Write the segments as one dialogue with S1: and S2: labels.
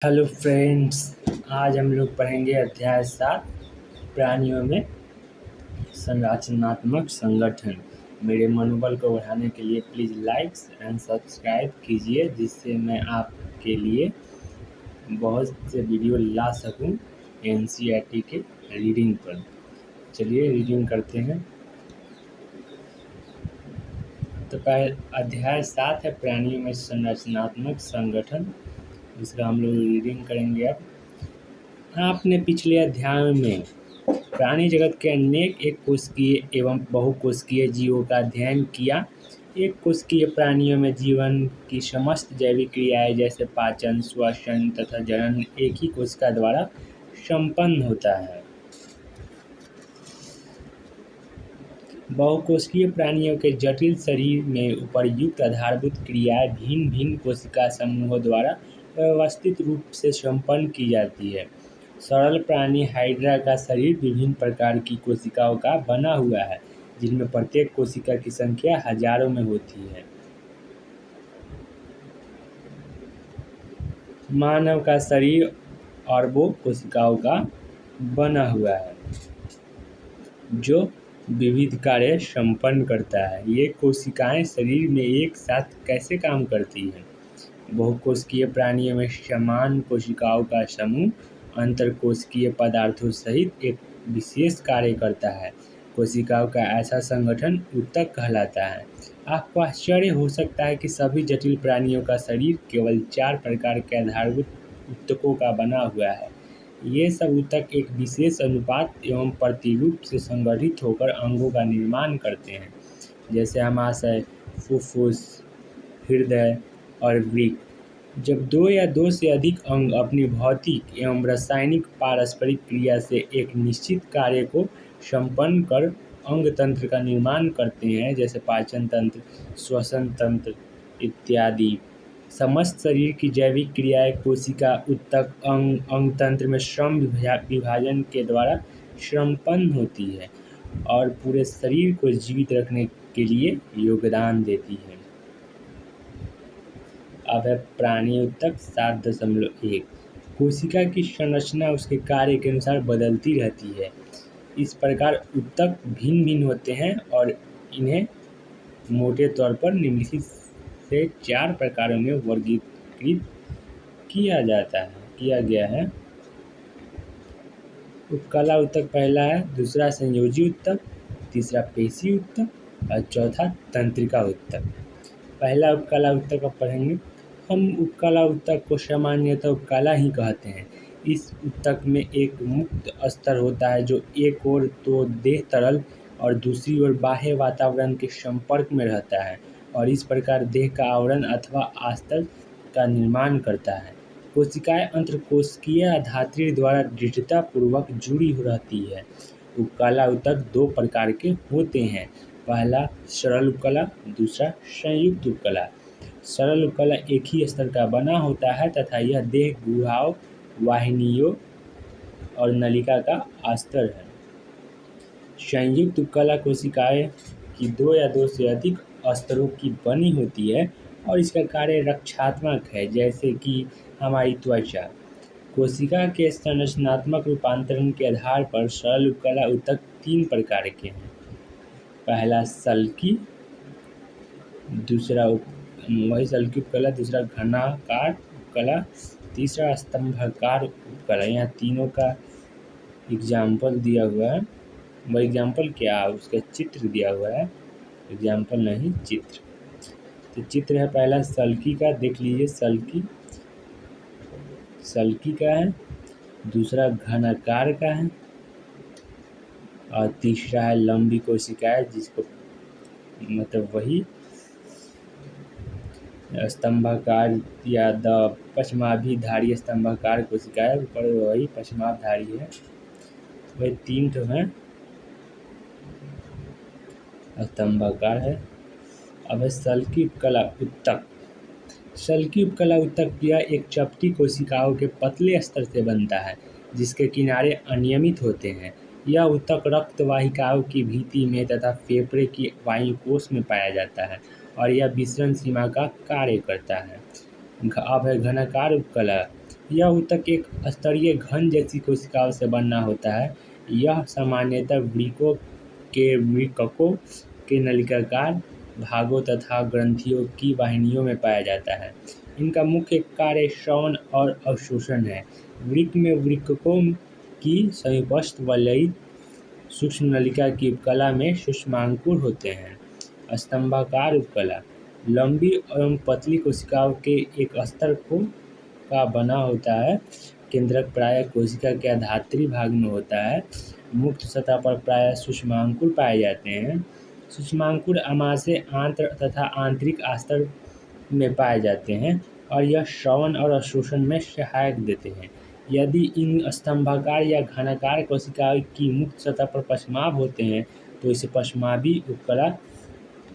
S1: Hello friends, आज हम लोग पढ़ेंगे अध्याय 7 प्राणियों में संरचनात्मक संगठन। मेरे मनोबल को बढ़ाने के लिए प्लीज़ लाइक एंड सब्सक्राइब कीजिए, जिससे मैं आपके लिए बहुत से वीडियो ला सकूं एनसीईआरटी के रीडिंग पर। चलिए रीडिंग करते हैं। तो अध्याय 7 है प्राणियों में संरचनात्मक संगठन, जिसका हम लोग रीडिंग करेंगे। अब आपने पिछले अध्याय में प्राणी जगत के अनेक एक कोशिकीय एवं बहुकोशिकीय जीवों का अध्ययन किया। एक कोशिकीय प्राणियों में जीवन की समस्त जैविक क्रियाएं जैसे पाचन, श्वसन तथा जनन एक ही कोशिका द्वारा संपन्न होता है। बहुकोशिकीय प्राणियों के जटिल शरीर में उपर्युक्त आधारभूत क्रियाएं भिन्न भिन्न कोशिका समूहों द्वारा व्यवस्थित रूप से संपन्न की जाती है। सरल प्राणी हाइड्रा का शरीर विभिन्न प्रकार की कोशिकाओं का बना हुआ है, जिनमें प्रत्येक कोशिका की संख्या हजारों में होती है। मानव का शरीर अरबों कोशिकाओं का बना हुआ है, जो विविध कार्य संपन्न करता है। ये कोशिकाएं शरीर में एक साथ कैसे काम करती हैं? बहुकोशिकीय प्राणियों में समान कोशिकाओं का समूह अंतरकोशिकीय पदार्थों सहित एक विशेष कार्य करता है। कोशिकाओं का ऐसा संगठन ऊतक कहलाता है। आपको आश्चर्य हो सकता है कि सभी जटिल प्राणियों का शरीर केवल 4 प्रकार के आधारभूत ऊतकों का बना हुआ है। ये सब ऊतक एक विशेष अनुपात एवं प्रतिरूप से संगठित होकर अंगों का निर्माण करते हैं, जैसे आमाशय, फुफ्फुस, हृदय और वृक्क। जब 2 या 2 से अधिक अंग अपनी भौतिक एवं रासायनिक पारस्परिक क्रिया से एक निश्चित कार्य को संपन्न कर अंग तंत्र का निर्माण करते हैं, जैसे पाचन तंत्र, श्वसन तंत्र इत्यादि, समस्त शरीर की जैविक क्रियाएं कोशिका, ऊतक, अंग तंत्र में श्रम विभाजन के द्वारा संपन्न होती है और पूरे शरीर को जीवित रखने के लिए योगदान देती है। अब है प्राणी ऊतक 7.1। कोशिका की संरचना उसके कार्य के अनुसार बदलती रहती है। इस प्रकार ऊतक भिन्न भिन्न होते हैं और इन्हें मोटे तौर पर निम्नलिखित से 4 प्रकारों में वर्गीकृत किया गया है। उपकला ऊतक पहला है, दूसरा संयोजी ऊतक, तीसरा पेशी ऊतक और चौथा तंत्रिका ऊतक। पहला उपकला ऊतक अब पढ़ेंगे। हम उपकला ऊतक को सामान्यतः उपकला ही कहते हैं। इस ऊतक में एक मुक्त स्तर होता है, जो एक ओर तो देह तरल और दूसरी ओर बाह्य वातावरण के संपर्क में रहता है और इस प्रकार देह का आवरण अथवा आस्तर का निर्माण करता है। कोशिकाएं अंतरकोशिकीय धात्री द्वारा दृढ़तापूर्वक जुड़ी रहती है। उपकला ऊतक 2 प्रकार के होते हैं। पहला सरल उपकला, दूसरा संयुक्त उपकला। सरल उपकला एक ही स्तर का बना होता है तथा यह देह, गुहाओं, वाहिनियों और नलिका का अस्तर है। संयुक्त उपकला कोशिकाएं की 2 या 2 से अधिक स्तरों की बनी होती है और इसका कार्य रक्षात्मक है, जैसे कि हमारी त्वचा। कोशिका के संरचनात्मक रूपांतरण के आधार पर सरल उपकला ऊतक 3 प्रकार के हैं। पहला सल्की, दूसरा सल्की उपकला, दूसरा घनाकार उपकला, तीसरा स्तंभाकार उपकला। यहाँ तीनों का एग्जाम्पल दिया हुआ है। वो एग्जाम्पल क्या, उसका चित्र दिया हुआ है, एग्जाम्पल नहीं चित्र। तो चित्र है पहला सल्की का, देख लीजिए सल्की का है, दूसरा घनाकार का है और तीसरा है लंबी कोशिका है, जिसको मतलब वही स्तंभाकार या पश्चाभिधारी स्तंभाकार कोशिका है, ऊपर वही पश्चाभिधारी है। वही 3 तो है, स्तंभाकार है। अब है सल्की उपकला ऊतक। सल्की उपकला ऊतक यह एक चपटी कोशिकाओं के पतले स्तर से बनता है, जिसके किनारे अनियमित होते हैं। यह ऊतक रक्त वाहिकाओं की भित्ति में तथा फेफड़े की वायुकोश में पाया जाता है और यह विसरण सीमा का कार्य करता है। अब है घनाकार उपकला। यह ऊतक एक स्तरीय घन जैसी कोशिकाओं से बना होता है। यह सामान्यतः वृक्कों के नलिकाकार भागों तथा ग्रंथियों की वाहिनियों में पाया जाता है। इनका मुख्य कार्य श्रवण और अवशोषण है। वृक्क में वृक्कों की समीपस्थ वलयी सूक्ष्म नलिका की उपकला में सूक्ष्मांकुर होते हैं। स्तंभाकार उपकला लंबी एवं पतली कोशिकाओं के एक स्तर का बना होता है। केंद्रक प्रायः कोशिका के धात्री भाग में होता है। मुक्त सतह पर प्रायः सूक्ष्मांकुर पाए जाते हैं। सूक्ष्मांकुर आमाशय आंत्र तथा आंतरिक आस्तर में पाए जाते हैं और यह श्रवण और अवशोषण में सहायक देते हैं। यदि इन स्तंभाकार या घनाकार कोशिकाओं की मुक्त सतह पर पश्चाभ होते हैं तो इसे पश्चाभी उपकला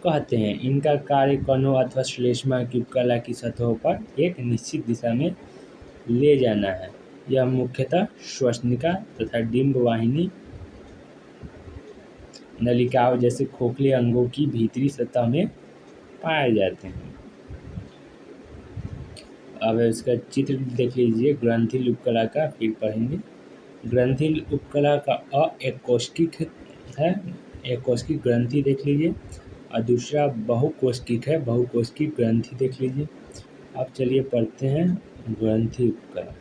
S1: कहते हैं। इनका कार्य कणों अथवा श्लेष्मा की उपकला की सतहों पर एक निश्चित दिशा में ले जाना है। यह मुख्यतः श्वसनिका तथा डिंब वाहिनी नलिकाओं जैसे खोखले अंगों की भीतरी सतह में पाए जाते हैं। अब इसका चित्र देख लीजिए ग्रंथिल उपकला का, फिर पढ़ेंगे। ग्रंथिल उपकला का एक कोशिकिक है, एक कोशिकिक ग्रंथि देख लीजिए, और दूसरा बहुकोशिकिक है, बहुकोशिकिक ग्रंथि देख लीजिए। अब चलिए पढ़ते हैं ग्रंथि उपकला।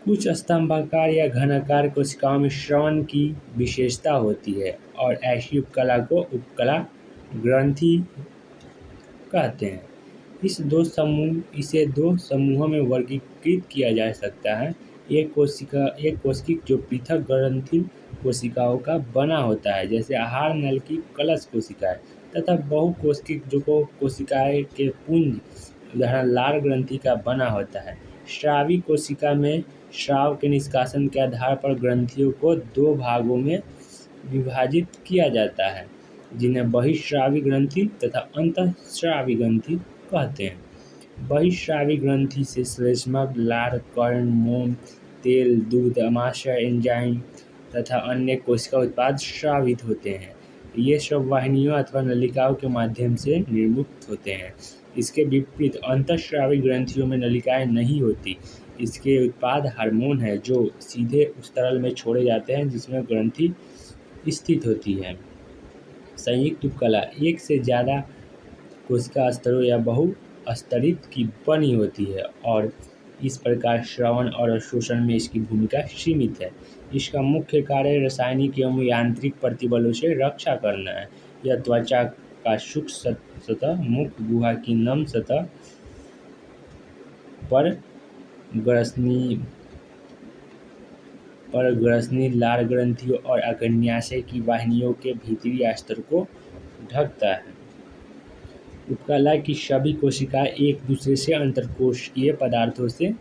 S1: कुछ स्तंभाकार या घनाकार कोशिकाओं में श्रवण की विशेषता होती है और ऐसी उपकला को उपकला ग्रंथि कहते हैं। इसे दो समूहों में वर्गीकृत किया जा सकता है। एक कोशिकिक जो पृथक ग्रंथिल कोशिकाओं का बना होता है, जैसे आहार नल की कलश कोशिकाएं, तथा बहुकोशिकिक जो कोशिकाएं के पुंज, उदाहरण लार ग्रंथि का बना होता है। स्रावी कोशिका में स्राव के निष्कासन के आधार पर ग्रंथियों को दो भागों में विभाजित किया जाता है, जिन्हें बहिस्रावी ग्रंथि तथा अंतःस्रावी ग्रंथि कहते हैं। बहिस्रावी ग्रंथि से श्लेष्मा, लार, कर्ण, मोम, तेल, दूध, आमाशय, एंजाइम तथा अन्य कोशिका उत्पाद स्रावित होते हैं। ये सब वाहिनियों अथवा नलिकाओं के माध्यम से निर्मुक्त होते हैं। इसके विपरीत अंतःस्रावी ग्रंथियों में नलिकाएं नहीं होती। इसके उत्पाद हार्मोन है जो सीधे उस तरल में छोड़े जाते हैं जिसमें ग्रंथि स्थित होती है। संयुक्त उपकला एक से ज़्यादा कोशिका स्तरों या बहुस्तरित की बनी होती है और इस प्रकार श्रवण और अवशोषण में इसकी भूमिका सीमित है। इसका मुख्य कार्य रासायनिक एवं यांत्रिक प्रतिबलों से रक्षा करना है। यह त्वचा का शुष्क सतह, मुख गुहा की नम सतह पर ग्रसनी लार ग्रंथियों और अग्न्याशय की वाहिनियों के भीतरी स्तर को ढकता है। उपकला की सभी कोशिकाएं एक दूसरे से अंतरकोशिकीय पदार्थों से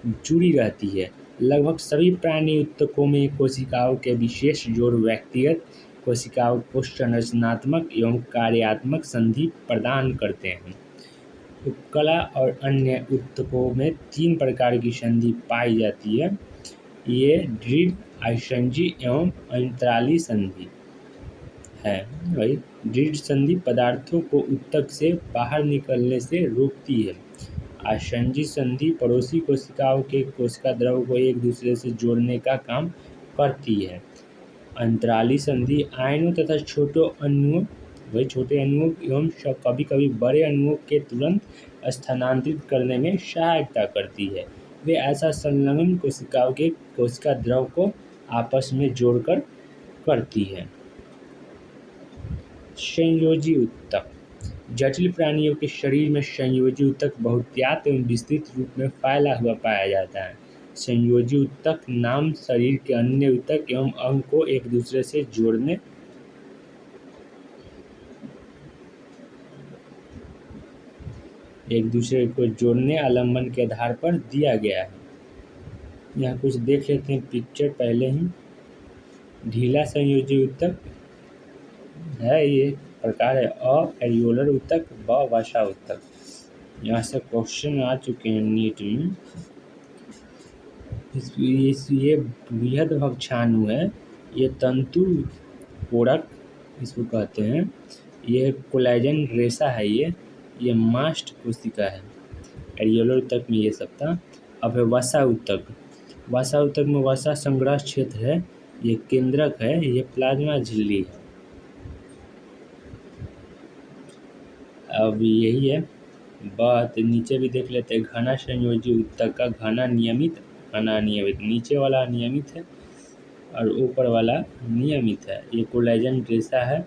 S1: जुड़ी रहती है। लगभग सभी प्राणी ऊतकों में कोशिकाओं के विशेष जोड़ व्यक्तिगत कोशिकाओं को संरचनात्मक एवं कार्यात्मक संधि प्रदान करते हैं। उपकला और अन्य ऊतकों में 3 प्रकार की संधि पाई जाती है। ये दृढ़, आसंजी एवं अंतराली संधि है। दृढ़ संधि पदार्थों को ऊतक से बाहर निकलने से रोकती है। आसंजी संधि पड़ोसी कोशिकाओं के कोशिका द्रव को एक दूसरे से जोड़ने का काम करती है। अंतराली संधि आयनों तथा छोटे अणुओं एवं कभी कभी बड़े अणुओं के तुरंत स्थानांतरित करने में सहायता करती है। वे ऐसा संलग्न कोशिकाओं के कोशिका द्रव को आपस में जोड़कर करती है। संयोजी ऊतक जटिल प्राणियों के शरीर में संयोजी ऊतक बहुतायत एवं विस्तृत रूप में फैला हुआ पाया जाता है। संयोजी ऊतक नाम शरीर के अन्य ऊतक एवं अंग को एक दूसरे से जोड़ने आलम्बन के आधार पर दिया गया है। यहाँ कुछ देख लेते हैं पिक्चर पहले ही। ढीला संयोजी ऊतक है, ये प्रकार है एरियोलर ऊतक, व वसा ऊतक। यहाँ से क्वेश्चन आ चुके हैं नीट में। ये बृहद भक्षाणु है, ये तंतु पोरक इसको कहते हैं। ये कोलेजन रेशा है, ये मास्ट कोशिका है। एरियोलर ऊतक में ये सब था। अब है वसा ऊतक। वसा ऊतक में वसा संग्रह क्षेत्र है, ये केंद्रक है, ये प्लाज्मा झिल्ली है। अब यही है बात, नीचे भी देख लेते हैं। घना संयोजी ऊतक का घना नियमित, घना अनियमित। नीचे वाला अनियमित है और ऊपर वाला नियमित है। ये कोलेजन रेशा है,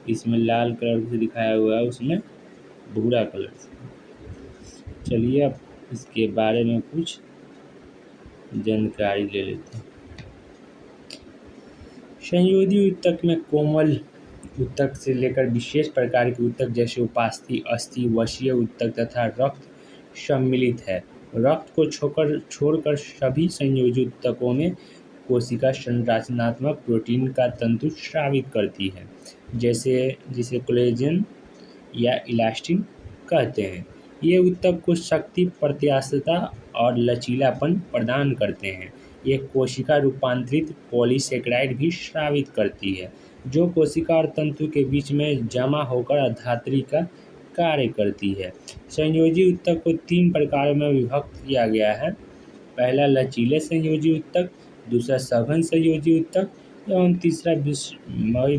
S1: इसमें लाल कलर से दिखाया हुआ है, उसमें भूरा कलर से। चलिए अब इसके बारे में कुछ जानकारी ले लेते हैं। संयोजी ऊतक में कोमल ऊतक से लेकर विशेष प्रकार के ऊतक जैसे उपास्थि, अस्थि, वसीय ऊतक तथा रक्त सम्मिलित है। रक्त को छोड़कर सभी संयोजी ऊतकों में कोशिका संरचनात्मक प्रोटीन का तंतु स्रावित करती है, जिसे कोलेजन या इलास्टिन कहते हैं। ये ऊतक को शक्ति, प्रत्यास्थता और लचीलापन प्रदान करते हैं। ये कोशिका रूपांतरित पॉलीसेकेराइड भी स्रावित करती है, जो कोशिका और तंतु के बीच में जमा होकर अधात्री का कार्य करती है। संयोजी ऊतक को 3 प्रकारों में विभक्त किया गया है। पहला लचीले संयोजी ऊतक, दूसरा सघन संयोजी ऊतक एवं तीसरा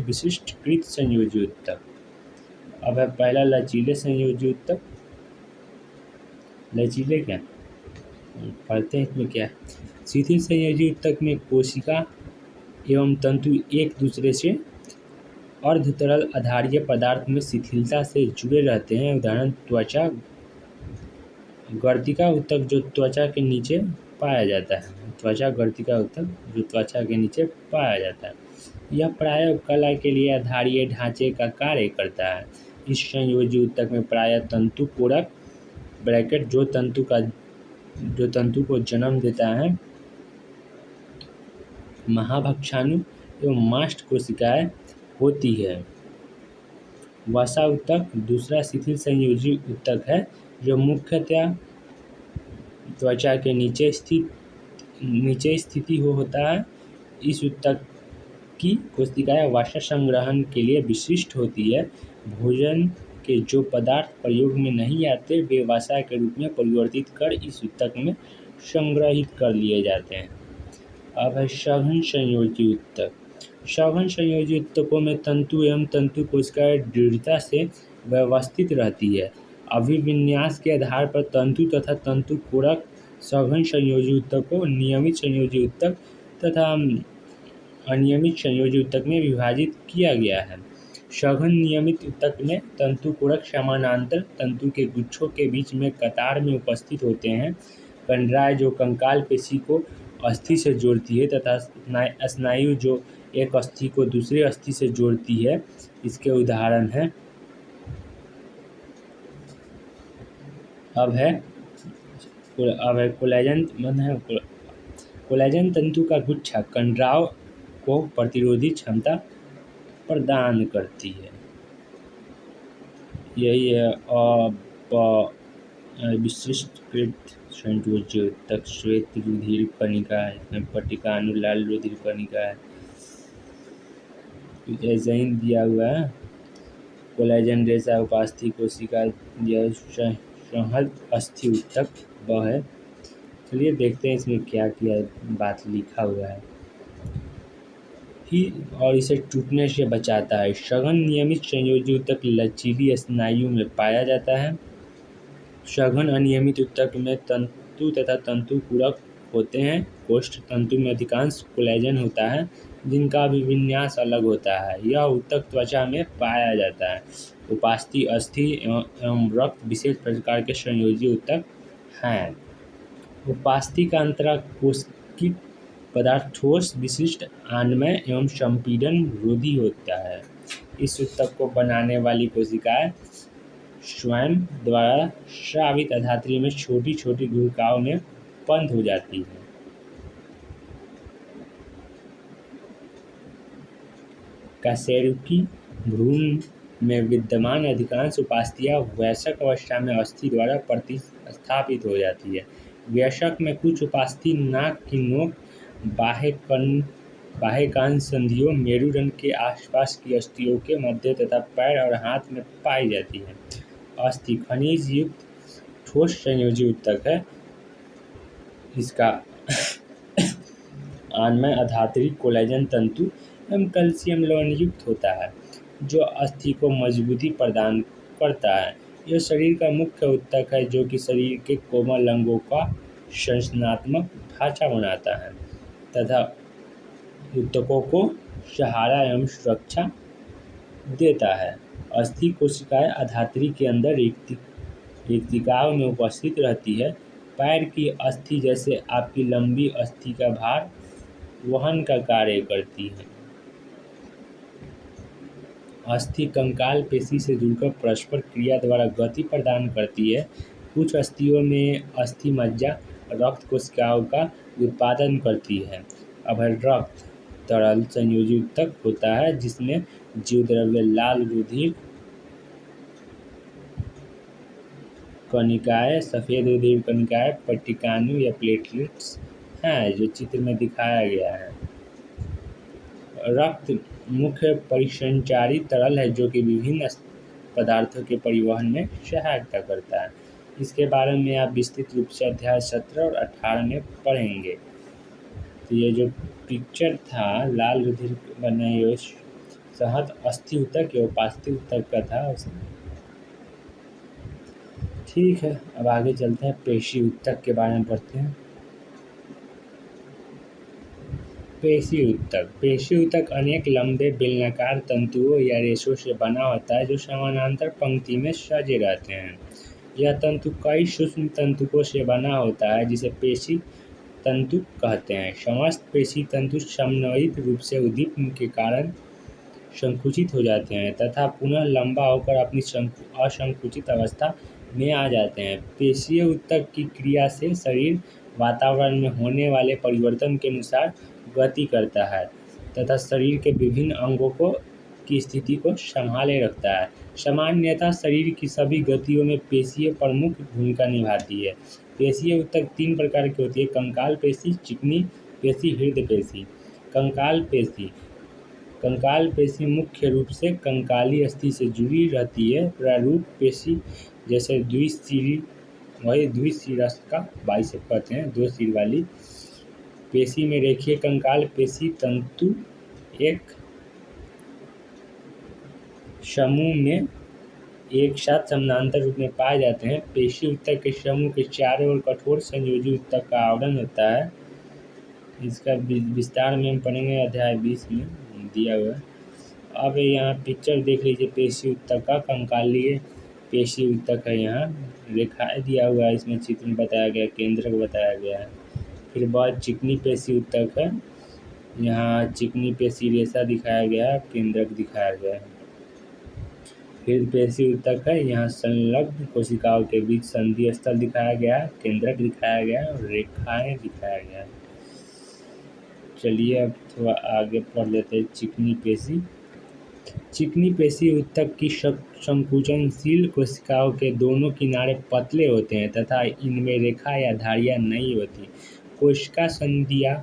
S1: विशिष्टकृत संयोजी ऊतक। अब है पहला लचीले संयोजी ऊतक। लचीले क्या पढ़ते हैं, इसमें क्या? शिथिल संयोजी ऊतक में कोशिका एवं तंतु एक दूसरे से अर्ध तरल आधारीय पदार्थ में शिथिलता से जुड़े रहते हैं। उदाहरण त्वचा। गर्तिका ऊतक जो त्वचा के नीचे पाया जाता है। त्वचा गर्तिका ऊतक जो त्वचा के नीचे पाया जाता है। यह प्रायः कला के लिए आधारीय ढांचे का कार्य करता है। इस संयोजी ऊतक में प्रायः तंतु पूरक ब्रैकेट जो तंतु को जन्म देता है महाभक्षाणु एवं मास्ट कोशिकाएं होती है। वसा ऊतक दूसरा शिथिल संयोजी ऊतक है, जो मुख्यतया त्वचा के नीचे स्थिति होता है। इस ऊतक की कोशिकाएं वसा संग्रहण के लिए विशिष्ट होती है। भोजन के जो पदार्थ प्रयोग में नहीं आते वे वसा के रूप में परिवर्तित कर इस ऊतक में संग्रहित कर लिए जाते हैं। अब है सघन संयोजी ऊतक। सघन संयोजी ऊतकों में तंतु एवं तंतु कोशिकाएं दृढ़ता से व्यवस्थित रहती है। अभिविन्यास के आधार पर तंतु तथा तंतु पूरक सघन संयोजी ऊतक को नियमित संयोजी ऊतक तथा अनियमित संयोजी ऊतक में विभाजित किया गया है। सघन नियमित ऊतक में तंतु पूरक समानांतर तंतु के गुच्छों के बीच में कतार में उपस्थित होते हैं। कंडराय जो कंकाल पेशी को अस्थि से जोड़ती है तथा स्नायु जो एक अस्थि को दूसरे अस्थि से जोड़ती है, इसके उदाहरण हैं। अब है कोलेजन तंतु का गुच्छा कंडराव को प्रतिरोधी क्षमता प्रदान करती है। यही है विशिष्टकृत संयोजी ऊतक। श्वेत रुधिर कणिका है, इसमें पट्टिका अनुलाल रुधिर कणिका है, ऐसा ही दिया हुआ है। कोलेजन रेशा उपास्थि कोशिका, यह संहत अस्थि ऊतक वह है। चलिए देखते हैं इसमें क्या क्या बात लिखा हुआ है। और इसे टूटने से बचाता है। सघन नियमित संयोजी ऊतक लचीली स्नायु में पाया जाता है। सघन अनियमित ऊतक में तंतु तथा तंतु पूरक होते हैं। कोष्ठ तंतु में अधिकांश कोलेजन होता है, जिनका अभिविन्यास अलग होता है। यह ऊतक त्वचा में पाया जाता है। उपास्थि, अस्थि एवं रक्त विशेष प्रकार के संयोजी ऊतक हैं। उपास्थि का अंतरा कोशिकीय पदार्थ ठोस, विशिष्ट, आनमय एवं संपीड़न रोधी होता है। इस ऊतक को बनाने वाली कोशिकाएं स्वयं द्वारा स्रावित अधात्री में छोटी छोटी गुहिकाओं में बंद हो जाती है। कशेरुकी भ्रूण में विद्यमान अधिकांश उपास्थियां वयस्क अवस्था में अस्थि द्वारा प्रतिस्थापित हो जाती है। वयस्क में कुछ उपास्थि नाक की नोक, बाह्य कान संधियों, मेरुदंड के आसपास की अस्थियों के मध्य तथा पैर और हाथ में पाई जाती है। अस्थि खनिज युक्त ठोस संयोजी ऊतक है। इसका आनमय आधात्री कोलेजन तंतु एवं कैल्शियम लवणयुक्त होता है, जो अस्थि को मजबूती प्रदान करता है। यह शरीर का मुख्य ऊतक है, जो कि शरीर के कोमल अंगों का संरचनात्मक ढांचा बनाता है तथा ऊतकों को सहारा एवं सुरक्षा देता है। अस्थि कोशिकाएं आधात्री के अंदर रिक्तिकाओं में उपस्थित रहती है। पैर की अस्थि जैसे आपकी लंबी अस्थि का भार वहन का कार्य करती है। अस्थि कंकाल पेशी से जुड़कर परस्पर क्रिया द्वारा गति प्रदान करती है। कुछ अस्थियों में अस्थि मज्जा रक्त कोशिकाओं का उत्पादन करती है। अब रक्त तरल संयोजी ऊतक होता है, जिसमें जीवद्रव्य लाल रुधिर कणिकाएं, सफेद रुधिर कणिकाएं, पट्टिकाणु या प्लेटलेट्स हैं, जो चित्र में दिखाया गया है। रक्त मुख्य परिसंचारी तरल है, जो कि विभिन्न पदार्थों के परिवहन में सहायता करता है। इसके बारे में आप विस्तृत रूप से अध्याय 17 और 18 में पढ़ेंगे। तो ये जो पिक्चर था लाल रुधिर बने हुए सहत अस्थि ऊतक या उपास्थि ऊतक का था। ठीक है, अब आगे चलते हैं, पेशी ऊतक के बारे में पढ़ते हैं। पेशी ऊतक। पेशी ऊतक अनेक लंबे बेलनाकार तंतुओं या रेशों से बना होता है, जो समानांतर पंक्ति में सजे रहते हैं। यह तंतु कई सूक्ष्म तंतुओं से बना होता है, जिसे पेशी तंतु कहते हैं। समस्त पेशी तंतु समन्वित रूप से उद्दीपन के कारण संकुचित हो जाते हैं तथा पुनः लंबा होकर अपनी असंकुचित अवस्था में आ जाते हैं। पेशीय ऊतक की क्रिया से शरीर वातावरण में होने वाले परिवर्तन के अनुसार गति करता है तथा शरीर के विभिन्न अंगों की स्थिति को संभाले रखता है। सामान्यतः शरीर की सभी गतियों में पेशियां प्रमुख भूमिका निभाती है। पेशीय ऊतक 3 प्रकार की होती है: कंकाल पेशी, चिकनी पेशी, हृदय पेशी। कंकाल पेशी मुख्य रूप से कंकाली अस्थि से जुड़ी रहती है। प्रारूप पेशी जैसे द्विशिरस्क का बाइसेप कहते हैं, 2 सिर वाली पेशी में रेखीय कंकाल पेशी तंतु एक समूह में एक साथ समानांतर रूप में पाए जाते हैं। पेशी ऊतक के समूह के चारों ओर कठोर संयोजी ऊतक का आवरण होता है। इसका विस्तार में हम पढ़ेंगे अध्याय 20 में दिया हुआ है। अब यहाँ पिक्चर देख लीजिए पेशी ऊतक का। कंकालीय पेशी ऊतक है, यहाँ रेखाएं दिया हुआ है, इसमें चित्र में बताया गया, केंद्रक बताया गया है। फिर बाद चिकनी पेशी ऊतक है, यहाँ चिकनी पेशी रेशा दिखाया गया है, केंद्रक दिखाया गया है। हृदय पेशी ऊतक है, यहाँ संलग्न कोशिकाओं के बीच संधि स्थल दिखाया गया है, केंद्रक दिखाया गया है और रेखाएं दिखाया गया है। चलिए अब थोड़ा आगे पढ़ लेते हैं। चिकनी पेशी। चिकनी पेशी ऊतक की संकुचनशील कोशिकाओं के दोनों किनारे पतले होते हैं तथा इनमें रेखा या धारियां नहीं होती। कोशिका संधियां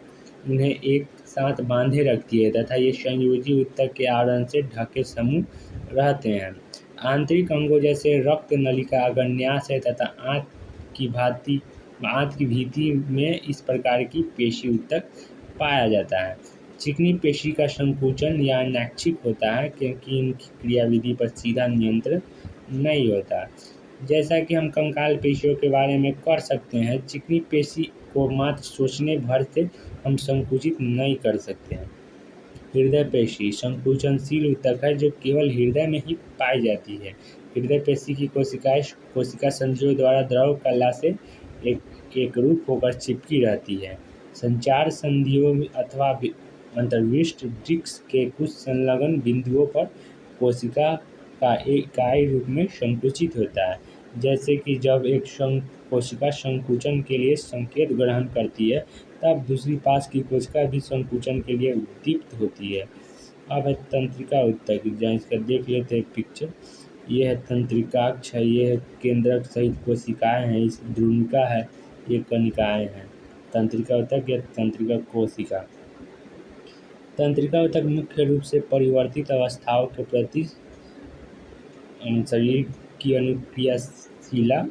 S1: उन्हें एक साथ बांधे रखती है तथा ये संयोजी ऊतक के आवरण से ढके समूह रहते हैं। आंतरिक अंगों जैसे रक्त नलिका अग्रन्यास है तथा आंत की भीति में इस प्रकार की पेशी ऊतक पाया जाता है। चिकनी पेशी का संकुचन या अनैच्छिक होता है, क्योंकि इनकी क्रियाविधि पर सीधा नियंत्रण नहीं होता। जैसा कि हम कंकाल पेशियों के बारे में कर सकते हैं, चिकनी पेशी को मात्र सोचने भर से हम संकुचित नहीं कर सकते हैं। हृदय पेशी संकुचनशील ऊतक है, जो केवल हृदय में ही पाई जाती है। हृदय पेशी की कोशिका संधियों द्वारा द्रव कला से एकरूप होकर चिपकी रहती है। संचार संधियों अथवा अंतर्विष्ट डिस्क के कुछ संलग्न बिंदुओं पर कोशिका का इकाई रूप में संकुचित होता है। जैसे कि जब एक कोशिका संकुचन के लिए संकेत ग्रहण करती है, तब दूसरी पास की कोशिका भी संकुचन के लिए उद्दीप्त होती है। अब है तंत्रिका ऊतक, जहाँ इसका देख लेते हैं पिक्चर। ये है तंत्रिकाक्ष है, ये है केंद्रक सहित कोशिकाएं हैं, इस ध्रुविका है, ये कणिकाएं हैं। तंत्रिका ऊतक या तंत्रिका कोशिका। तंत्रिका ऊतक मुख्य रूप से परिवर्तित अवस्थाओं के प्रति शरीर की अनुक्रियाशीला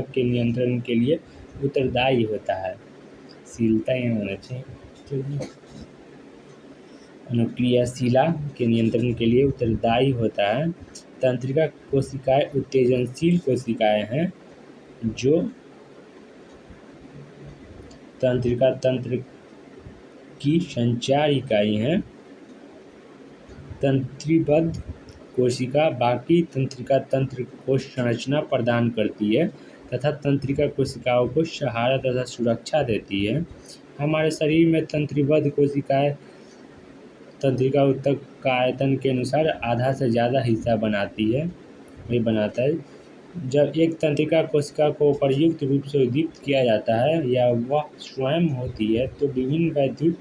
S1: के नियंत्रण के लिए उत्तरदायी होता है। शीलता ही होना चाहिए। अनुक्रियाशीला के नियंत्रण के लिए उत्तरदायी होता है। तंत्रिका कोशिकाएं उत्तेजनशील कोशिकाएं हैं जो तंत्रिका तंत्र की संचार इकाई हैं। तंत्रीबद्ध कोशिका बाकी तंत्रिका तंत्र को संरचना प्रदान करती है तथा तंत्रिका कोशिकाओं को सहारा तथा सुरक्षा देती है। हमारे शरीर में तंत्रीबद्ध कोशिकाएं तंत्रिका ऊतक का आयतन के अनुसार आधा से ज़्यादा हिस्सा बनाता है। जब एक तंत्रिका कोशिका को प्रयुक्त रूप से उद्दीपित किया जाता है या वह स्वयं होती है तो विभिन्न वैद्युत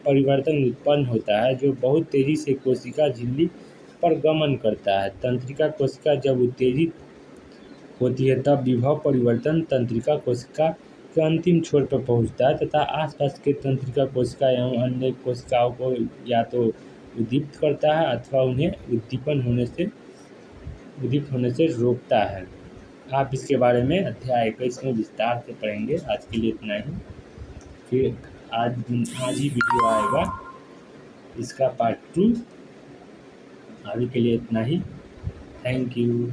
S1: परिवर्तन उत्पन्न होता है जो बहुत तेज़ी से कोशिका झिल्ली पर गमन करता है। तंत्रिका कोशिका जब उत्तेजित होती है तब विभव परिवर्तन तंत्रिका कोशिका के अंतिम छोर पर पहुंचता है तथा आसपास के तंत्रिका कोशिका एवं अन्य कोशिकाओं को या तो उद्दीपित करता है अथवा उन्हें उद्दीपित होने से रोकता है। आप इसके बारे में अध्याय 21 में विस्तार से पढ़ेंगे। आज के लिए इतना ही। फिर आज ही वीडियो आएगा इसका पार्ट 2। अभी के लिए इतना ही। Thank you.